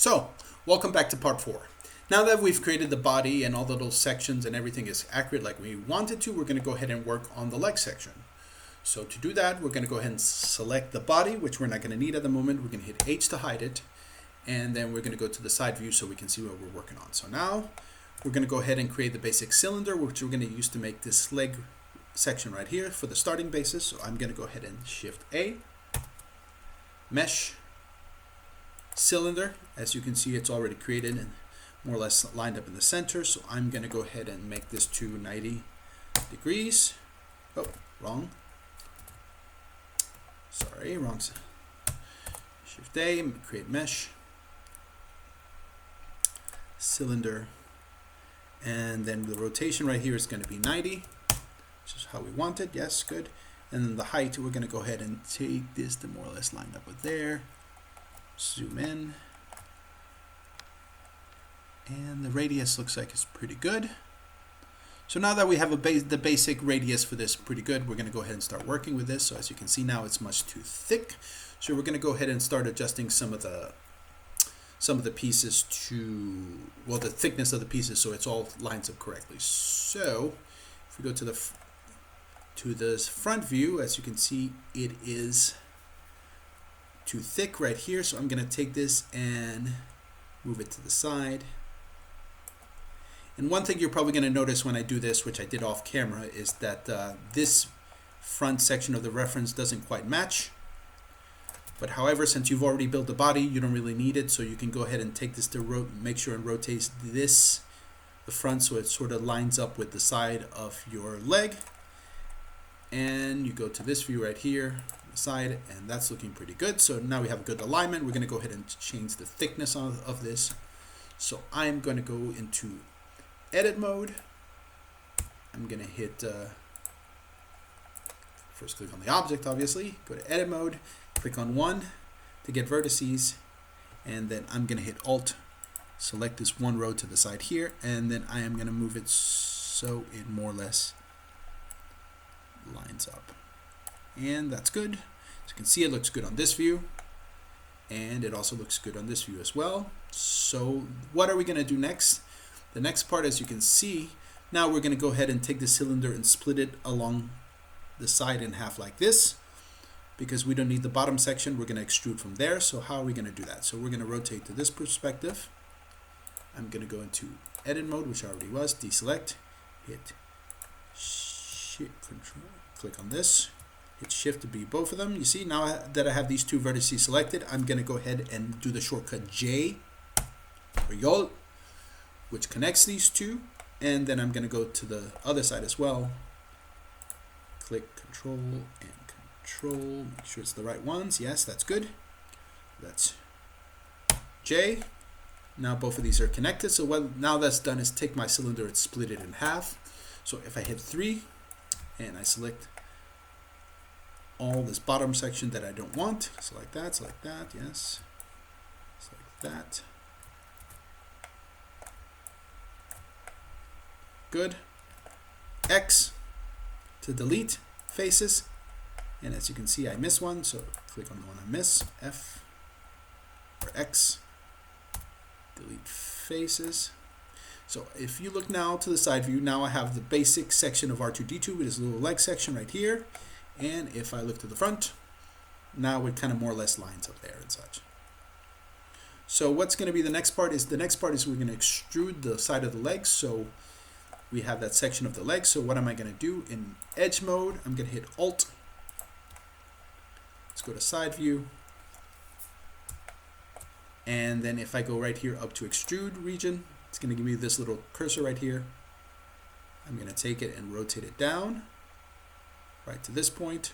So, welcome back to part 4. Now that we've created the body and all the little sections and everything is accurate like we wanted to, we're going to go ahead and work on the leg section. So to do that, we're going to go ahead and select the body, which we're not going to need at the moment. We're going to hit H to hide it. And then we're going to go to the side view so we can see what we're working on. So now we're going to go ahead and create the basic cylinder, which we're going to use to make this leg section right here for the starting basis. So I'm going to go ahead and Shift A, Mesh, Cylinder. As you can see, it's already created and more or less lined up in the center. So I'm going to go ahead and make this to 90 degrees. Oh, wrong. Sorry, wrong. Shift A, create mesh, cylinder, and then the rotation right here is going to be 90, which is how we want it. Yes, good. And then the height, we're going to go ahead and take this to more or less line up with there. Zoom in. And the radius looks like it's pretty good. So now that we have the basic radius for this pretty good, we're going to go ahead and start working with this. So as you can see now, it's much too thick. So we're going to go ahead and start adjusting some of the pieces to, well, the thickness of the pieces so it's all lines up correctly. So if we go to the front view, as you can see, it is too thick right here. So I'm going to take this and move it to the side. And one thing you're probably going to notice when I do this, which I did off camera, is that this front section of the reference doesn't quite match. But however, since you've already built the body, you don't really need it. So you can go ahead and take this to make sure and rotate the front so it sort of lines up with the side of your leg. And you go to this view right here, the side, and that's looking pretty good. So now we have a good alignment. We're going to go ahead and change the thickness of this. So I'm going to go into edit mode. I'm going to hit first click on the object, obviously, go to edit mode, click on 1 to get vertices, and then I'm going to hit Alt, select this one row to the side here, and then I am going to move it so it more or less lines up. And that's good. As you can see, it looks good on this view, and it also looks good on this view as well. So what are we going to do next? The next part, as you can see, now we're going to go ahead and take the cylinder and split it along the side in half like this, because we don't need the bottom section. We're going to extrude from there. So how are we going to do that? So we're going to rotate to this perspective. I'm going to go into edit mode, which I already was, deselect, hit shift control, click on this, hit shift to be both of them. You see, now that I have these two vertices selected, I'm going to go ahead and do the shortcut J for YOL, which connects these two, and then I'm going to go to the other side as well. Click Control and Control, make sure it's the right ones. Yes, that's good. That's J. Now both of these are connected. So what now that's done is take my cylinder and split it in half. So if I hit 3 and I select all this bottom section that I don't want, select that, yes, select that. Good. X to delete faces, and as you can see I miss one, so click on the one I miss, F or X, delete faces. So if you look now to the side view, now I have the basic section of R2D2 with this little leg section right here, and if I look to the front, now it kind of more or less lines up there and such. So what's going to be the next part is we're going to extrude the side of the leg. So we have that section of the leg. So what am I going to do? In edge mode, I'm going to hit Alt. Let's go to side view. And then if I go right here up to extrude region, it's going to give me this little cursor right here. I'm going to take it and rotate it down right to this point.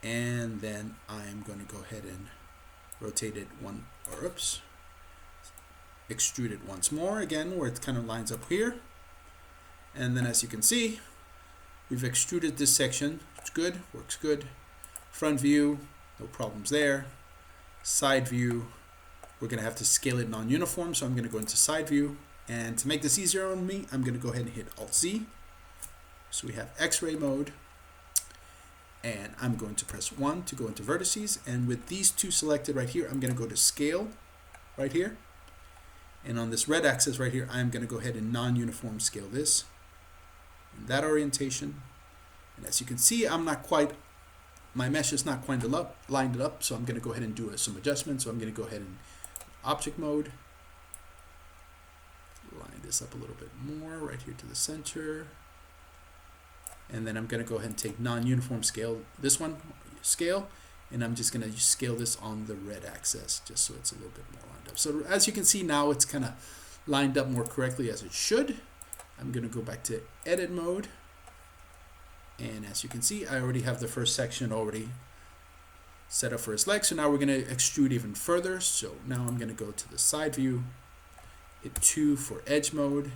And then I'm going to go ahead and rotate it extrude it once more again where it kind of lines up here, and then as you can see we've extruded this section. It's good, works good. Front view, no problems there. Side view, we're gonna have to scale it non-uniform, so I'm gonna go into side view, and to make this easier on me, I'm gonna go ahead and hit Alt Z. So we have X-ray mode, and I'm going to press 1 to go into vertices, and with these two selected right here, I'm going to go to scale right here. And on this red axis right here, I'm going to go ahead and non-uniform scale this in that orientation. And as you can see, my mesh is not quite lined up, so I'm going to go ahead and do some adjustments. So I'm going to go ahead and object mode, line this up a little bit more right here to the center. And then I'm going to go ahead and take non-uniform scale, this one, scale, and I'm just going to scale this on the red axis just so it's a little bit more lined up. So as you can see now, it's kind of lined up more correctly as it should. I'm going to go back to edit mode. And as you can see, I already have the first section already set up for his leg. So now we're going to extrude even further. So now I'm going to go to the side view, hit 2 for edge mode.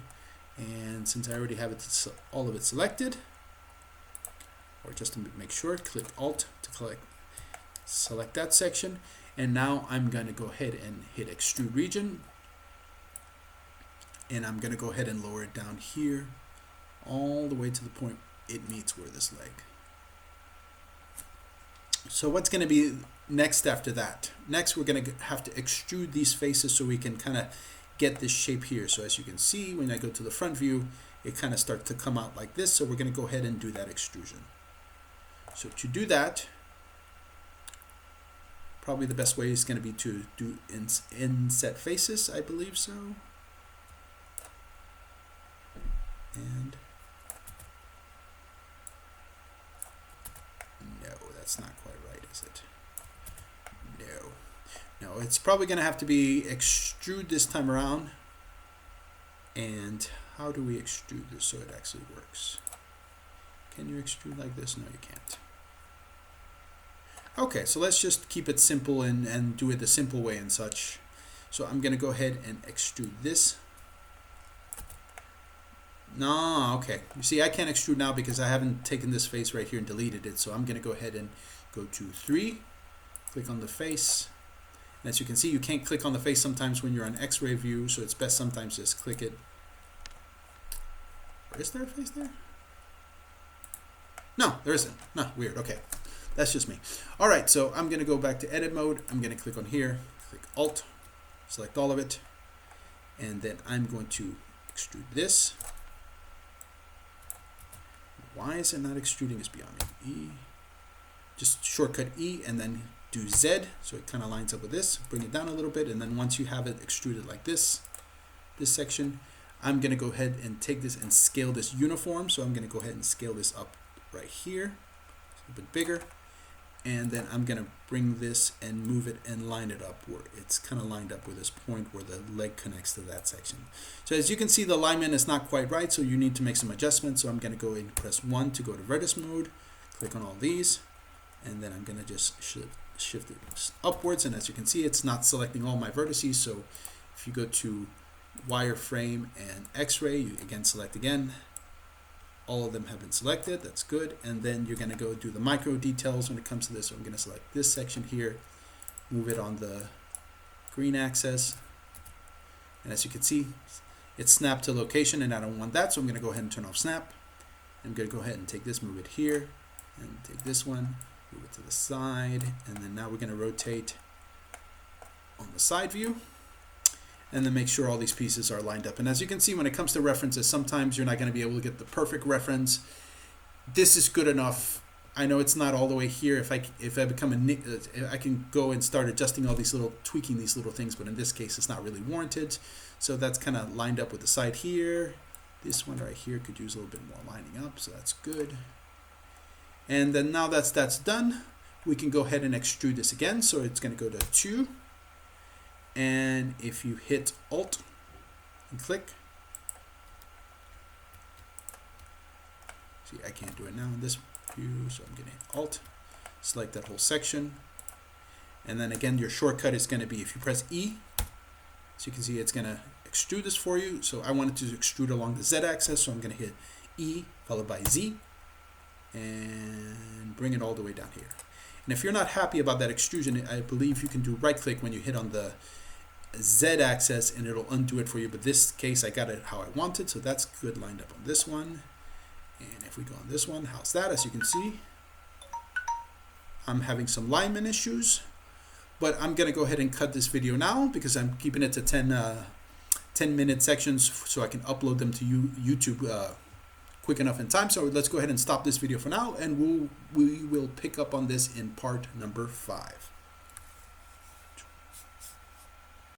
And since I already have it, all of it selected, or just to make sure, click Alt to select that section. And now I'm going to go ahead and hit extrude region. And I'm going to go ahead and lower it down here all the way to the point it meets where this leg. So what's going to be next after that? Next, we're going to have to extrude these faces so we can kind of get this shape here. So as you can see, when I go to the front view, it kind of starts to come out like this. So we're going to go ahead and do that extrusion. So to do that, probably the best way is going to be to do inset faces, I believe so. And no, that's not quite right, is it? No, it's probably going to have to be extrude this time around. And how do we extrude this so it actually works? Can you extrude like this? No, you can't. Okay, so let's just keep it simple and do it the simple way and such. So I'm going to go ahead and extrude this. No, okay. You see, I can't extrude now because I haven't taken this face right here and deleted it. So I'm going to go ahead and go to 3, click on the face. And as you can see, you can't click on the face sometimes when you're on X-ray view, so it's best sometimes just click it. Or is there a face there? No, there isn't. No, weird. Okay, that's just me. All right, so I'm going to go back to edit mode. I'm going to click on here, click Alt, select all of it, and then I'm going to extrude this. Why is it not extruding is beyond me. E, just shortcut E and then do Z, so it kind of lines up with this. Bring it down a little bit, and then once you have it extruded like this section, I'm going to go ahead and take this and scale this uniform. So I'm going to go ahead and scale this up right here, a bit bigger, and then I'm going to bring this and move it and line it up where it's kind of lined up with this point where the leg connects to that section. So as you can see, the alignment is not quite right, so you need to make some adjustments. So I'm going to go and press 1 to go to vertex mode, click on all these, and then I'm going to just shift it upwards. And as you can see, it's not selecting all my vertices. So if you go to wireframe and X-ray, you again select again. All of them have been selected. That's good. And then you're going to go do the micro details when it comes to this. So I'm going to select this section here, move it on the green axis. And as you can see, it's snapped to location, and I don't want that. So I'm going to go ahead and turn off snap. I'm going to go ahead and take this, move it here, and take this one, move it to the side. And then now we're going to rotate on the side view, and then make sure all these pieces are lined up. And as you can see, when it comes to references, sometimes you're not going to be able to get the perfect reference. This is good enough. I know it's not all the way here. If I become I can go and start adjusting all these tweaking these little things, but in this case, it's not really warranted. So that's kind of lined up with the side here. This one right here could use a little bit more lining up, so that's good. And then now that's done, we can go ahead and extrude this again. So it's going to go to 2. And if you hit Alt and click, see, I can't do it now in this view, so I'm going to hit Alt, select that whole section. And then again, your shortcut is going to be if you press E, so you can see it's going to extrude this for you. So I wanted to extrude along the Z axis, so I'm going to hit E followed by Z and bring it all the way down here. And if you're not happy about that extrusion, I believe you can do right click when you hit on the Z axis and it'll undo it for you. But this case, I got it how I wanted, so that's good lined up on this one. And if we go on this one, how's that? As you can see, I'm having some alignment issues, but I'm gonna go ahead and cut this video now because I'm keeping it to 10-minute sections so I can upload them to YouTube quick enough in time. So let's go ahead and stop this video for now, and we will pick up on this in part number 5.